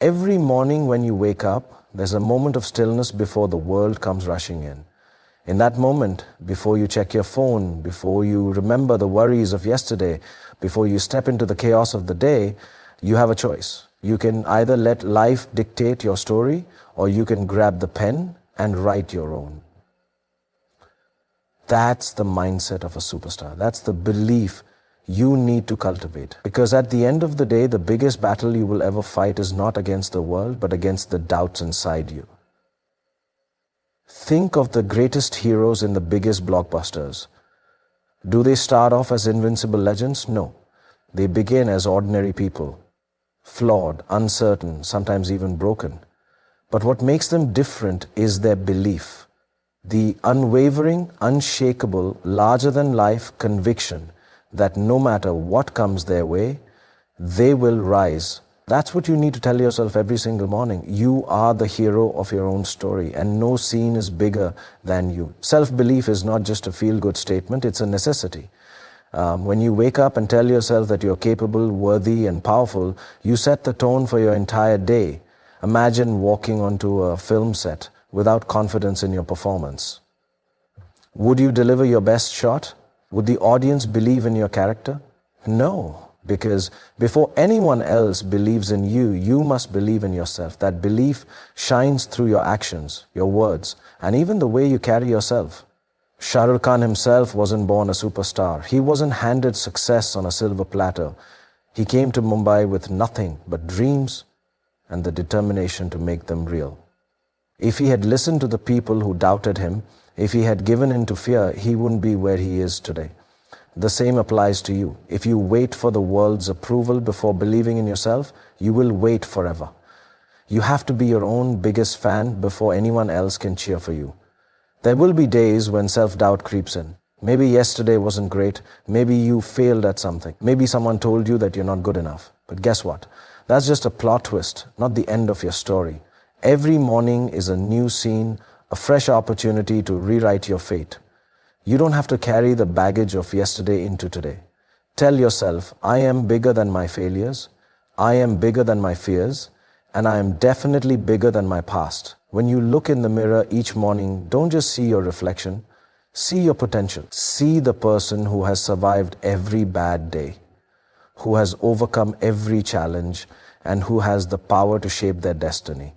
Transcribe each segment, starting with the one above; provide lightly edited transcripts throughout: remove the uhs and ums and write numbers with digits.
Every morning when you wake up, there's a moment of stillness before the world comes rushing in. In that moment, before you check your phone, before you remember the worries of yesterday, before you step into the chaos of the day, you have a choice. You can either let life dictate your story, or you can grab the pen and write your own. That's the mindset of a superstar. That's the belief you need to cultivate. Because at the end of the day, the biggest battle you will ever fight is not against the world, but against the doubts inside you. Think of the greatest heroes in the biggest blockbusters. Do they start off as invincible legends? No. They begin as ordinary people, flawed, uncertain, sometimes even broken. But what makes them different is their belief, the unwavering, unshakable, larger-than-life conviction that no matter what comes their way, they will rise. That's what you need to tell yourself every single morning. You are the hero of your own story, and no scene is bigger than you. Self-belief is not just a feel-good statement, it's a necessity. When you wake up and tell yourself that you're capable, worthy, and powerful, you set the tone for your entire day. Imagine walking onto a film set without confidence in your performance. Would you deliver your best shot? Would the audience believe in your character? No, because before anyone else believes in you, you must believe in yourself. That belief shines through your actions, your words, and even the way you carry yourself. Shah Rukh Khan himself wasn't born a superstar. He wasn't handed success on a silver platter. He came to Mumbai with nothing but dreams and the determination to make them real. If he had listened to the people who doubted him, if he had given in to fear, he wouldn't be where he is today. The same applies to you. If you wait for the world's approval before believing in yourself, you will wait forever. You have to be your own biggest fan before anyone else can cheer for you. There will be days when self-doubt creeps in. Maybe yesterday wasn't great. Maybe you failed at something. Maybe someone told you that you're not good enough. But guess what? That's just a plot twist, not the end of your story. Every morning is a new scene, a fresh opportunity to rewrite your fate. You don't have to carry the baggage of yesterday into today. Tell yourself, I am bigger than my failures, I am bigger than my fears, and I am definitely bigger than my past. When you look in the mirror each morning, don't just see your reflection, see your potential. See the person who has survived every bad day, who has overcome every challenge, and who has the power to shape their destiny.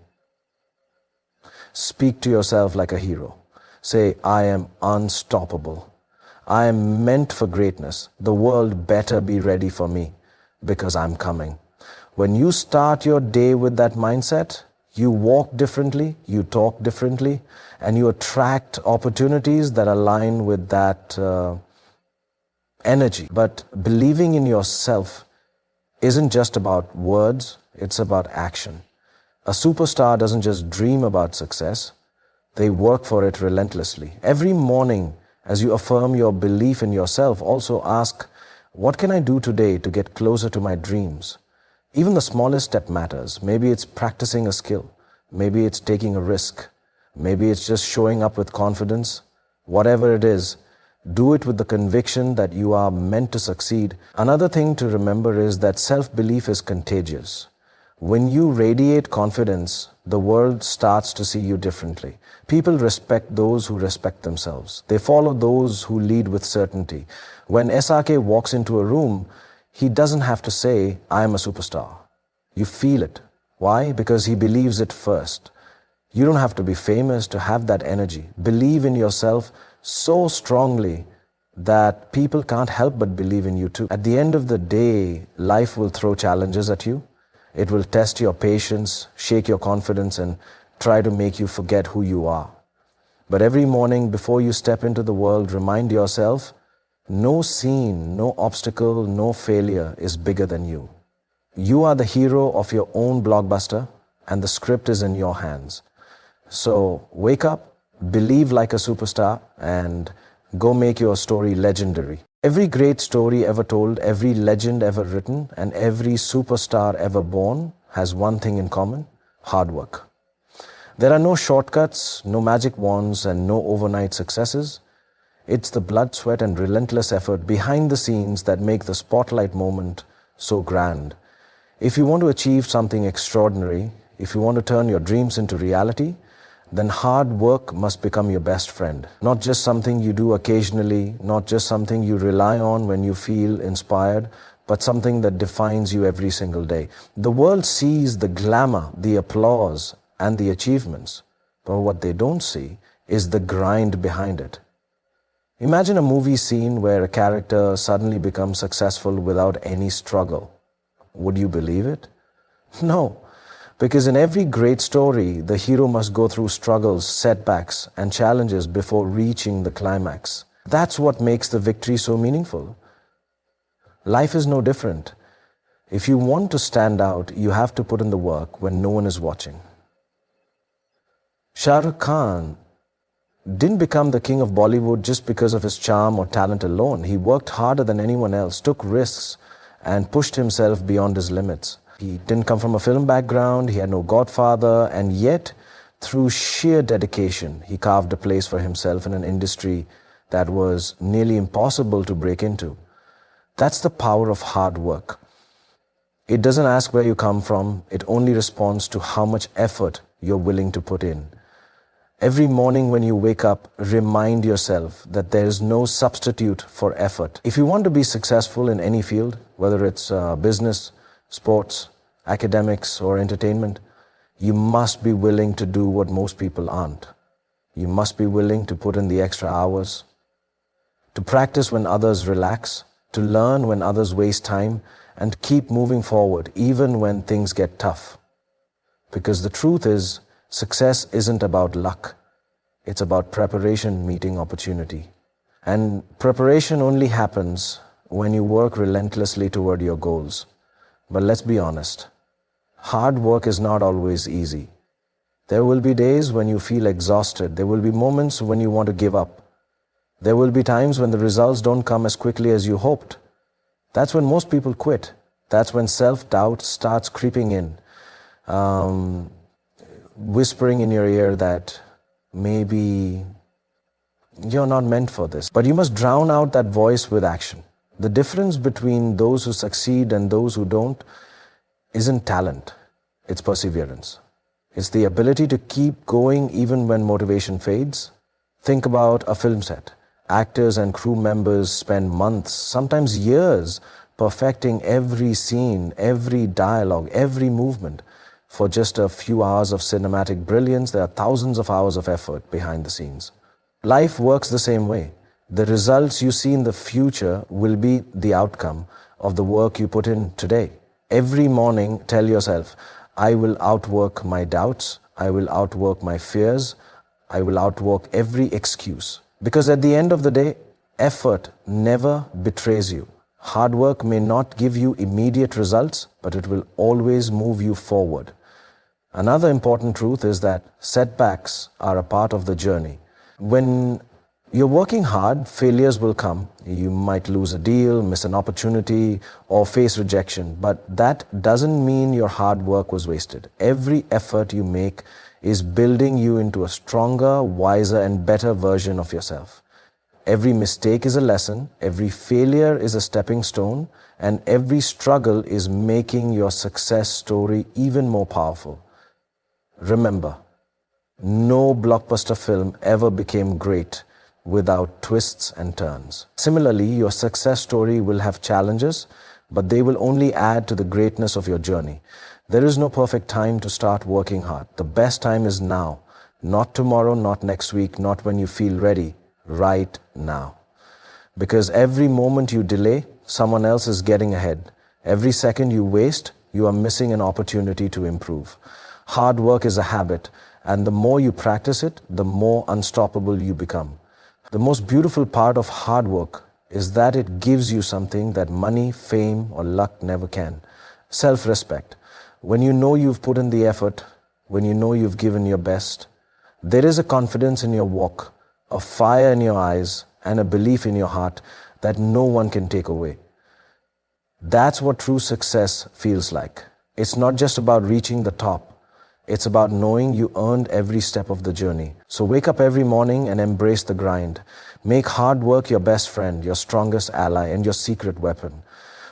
Speak to yourself like a hero. Say, I am unstoppable. I am meant for greatness. The world better be ready for me because I'm coming. When you start your day with that mindset, you walk differently, you talk differently, and you attract opportunities that align with that energy. But believing in yourself isn't just about words, it's about action. A superstar doesn't just dream about success, they work for it relentlessly. Every morning, as you affirm your belief in yourself, also ask, what can I do today to get closer to my dreams? Even the smallest step matters. Maybe it's practicing a skill. Maybe it's taking a risk. Maybe it's just showing up with confidence. Whatever it is, do it with the conviction that you are meant to succeed. Another thing to remember is that self-belief is contagious. When you radiate confidence, the world starts to see you differently. People respect those who respect themselves. They follow those who lead with certainty. When SRK walks into a room, he doesn't have to say, I am a superstar. You feel it. Why? Because he believes it first. You don't have to be famous to have that energy. Believe in yourself so strongly that people can't help but believe in you too. At the end of the day, life will throw challenges at you. It will test your patience, shake your confidence, and try to make you forget who you are. But every morning before you step into the world, remind yourself, no scene, no obstacle, no failure is bigger than you. You are the hero of your own blockbuster, and the script is in your hands. So wake up, believe like a superstar, and go make your story legendary. Every great story ever told, every legend ever written, and every superstar ever born has one thing in common: hard work. There are no shortcuts, no magic wands, and no overnight successes. It's the blood, sweat, and relentless effort behind the scenes that make the spotlight moment so grand. If you want to achieve something extraordinary, if you want to turn your dreams into reality, then hard work must become your best friend. Not just something you do occasionally, not just something you rely on when you feel inspired, but something that defines you every single day. The world sees the glamour, the applause, and the achievements, but what they don't see is the grind behind it. Imagine a movie scene where a character suddenly becomes successful without any struggle. Would you believe it? No. Because in every great story, the hero must go through struggles, setbacks, and challenges before reaching the climax. That's what makes the victory so meaningful. Life is no different. If you want to stand out, you have to put in the work when no one is watching. Shah Rukh Khan didn't become the king of Bollywood just because of his charm or talent alone. He worked harder than anyone else, took risks, and pushed himself beyond his limits. He didn't come from a film background, he had no godfather, and yet, through sheer dedication, he carved a place for himself in an industry that was nearly impossible to break into. That's the power of hard work. It doesn't ask where you come from, it only responds to how much effort you're willing to put in. Every morning when you wake up, remind yourself that there is no substitute for effort. If you want to be successful in any field, whether it's business, sports, academics, or entertainment, you must be willing to do what most people aren't. You must be willing to put in the extra hours, to practice when others relax, to learn when others waste time, and keep moving forward even when things get tough. Because the truth is, success isn't about luck. It's about preparation meeting opportunity. And preparation only happens when you work relentlessly toward your goals. But let's be honest, hard work is not always easy. There will be days when you feel exhausted. There will be moments when you want to give up. There will be times when the results don't come as quickly as you hoped. That's when most people quit. That's when self-doubt starts creeping in, whispering in your ear that maybe you're not meant for this. But you must drown out that voice with action. The difference between those who succeed and those who don't isn't talent, it's perseverance. It's the ability to keep going even when motivation fades. Think about a film set. Actors and crew members spend months, sometimes years, perfecting every scene, every dialogue, every movement. For just a few hours of cinematic brilliance, there are thousands of hours of effort behind the scenes. Life works the same way. The results you see in the future will be the outcome of the work you put in today. Every morning, tell yourself, I will outwork my doubts, I will outwork my fears, I will outwork every excuse. Because at the end of the day, effort never betrays you. Hard work may not give you immediate results, but it will always move you forward. Another important truth is that setbacks are a part of the journey. When you're working hard, failures will come. You might lose a deal, miss an opportunity, or face rejection. But that doesn't mean your hard work was wasted. Every effort you make is building you into a stronger, wiser, and better version of yourself. Every mistake is a lesson, every failure is a stepping stone, and every struggle is making your success story even more powerful. Remember, no blockbuster film ever became great without twists and turns. Similarly, your success story will have challenges, but they will only add to the greatness of your journey. There is no perfect time to start working hard. The best time is now. Not tomorrow, not next week, not when you feel ready. Right now. Because every moment you delay, someone else is getting ahead. Every second you waste, you are missing an opportunity to improve. Hard work is a habit, and the more you practice it, the more unstoppable you become. The most beautiful part of hard work is that it gives you something that money, fame, or luck never can. Self-respect. When you know you've put in the effort, when you know you've given your best, there is a confidence in your walk, a fire in your eyes, and a belief in your heart that no one can take away. That's what true success feels like. It's not just about reaching the top. It's about knowing you earned every step of the journey. So wake up every morning and embrace the grind. Make hard work your best friend, your strongest ally, and your secret weapon.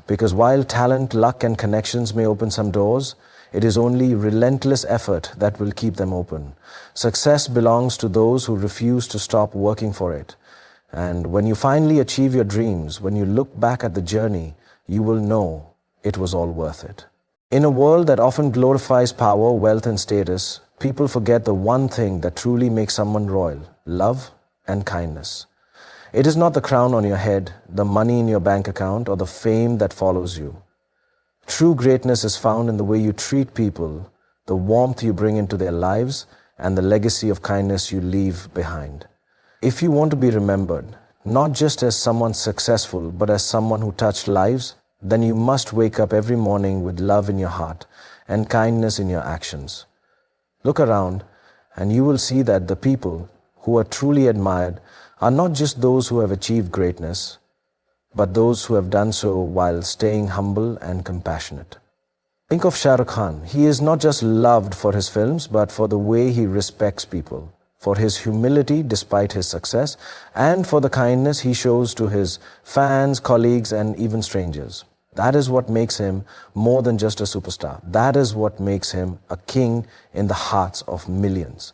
Because while talent, luck, and connections may open some doors, it is only relentless effort that will keep them open. Success belongs to those who refuse to stop working for it. And when you finally achieve your dreams, when you look back at the journey, you will know it was all worth it. In a world that often glorifies power, wealth, and status, people forget the one thing that truly makes someone royal: love and kindness. It is not the crown on your head, the money in your bank account, or the fame that follows you. True greatness is found in the way you treat people, the warmth you bring into their lives, and the legacy of kindness you leave behind. If you want to be remembered, not just as someone successful, but as someone who touched lives, then you must wake up every morning with love in your heart and kindness in your actions. Look around, and you will see that the people who are truly admired are not just those who have achieved greatness, but those who have done so while staying humble and compassionate. Think of Shah Rukh Khan. He is not just loved for his films, but for the way he respects people, for his humility despite his success, and for the kindness he shows to his fans, colleagues, and even strangers. That is what makes him more than just a superstar. That is what makes him a king in the hearts of millions.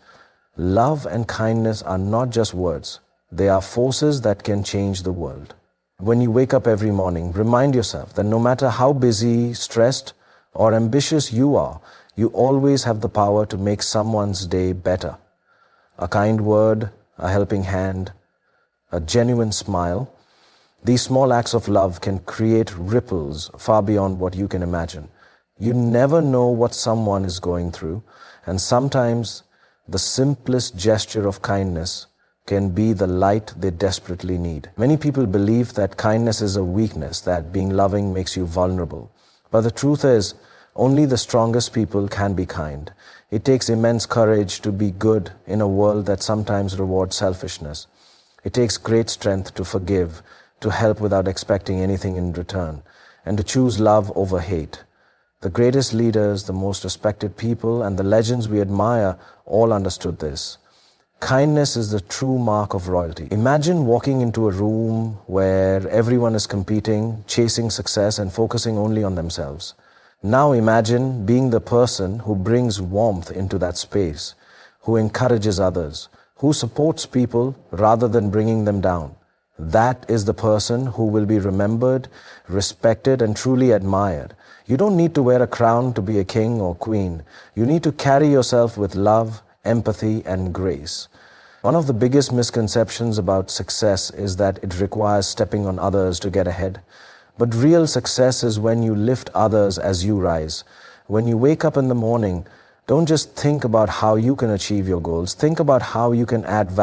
Love and kindness are not just words. They are forces that can change the world. When you wake up every morning, remind yourself that no matter how busy, stressed, or ambitious you are, you always have the power to make someone's day better. A kind word, a helping hand, a genuine smile. These small acts of love can create ripples far beyond what you can imagine. You never know what someone is going through, and sometimes the simplest gesture of kindness can be the light they desperately need. Many people believe that kindness is a weakness, that being loving makes you vulnerable. But the truth is, only the strongest people can be kind. It takes immense courage to be good in a world that sometimes rewards selfishness. It takes great strength to forgive, to help without expecting anything in return, and to choose love over hate. The greatest leaders, the most respected people, and the legends we admire all understood this. Kindness is the true mark of royalty. Imagine walking into a room where everyone is competing, chasing success, and focusing only on themselves. Now imagine being the person who brings warmth into that space, who encourages others, who supports people rather than bringing them down. That is the person who will be remembered, respected, and truly admired. You don't need to wear a crown to be a king or queen. You need to carry yourself with love, empathy, and grace. One of the biggest misconceptions about success is that it requires stepping on others to get ahead. But real success is when you lift others as you rise. When you wake up in the morning, don't just think about how you can achieve your goals. Think about how you can add value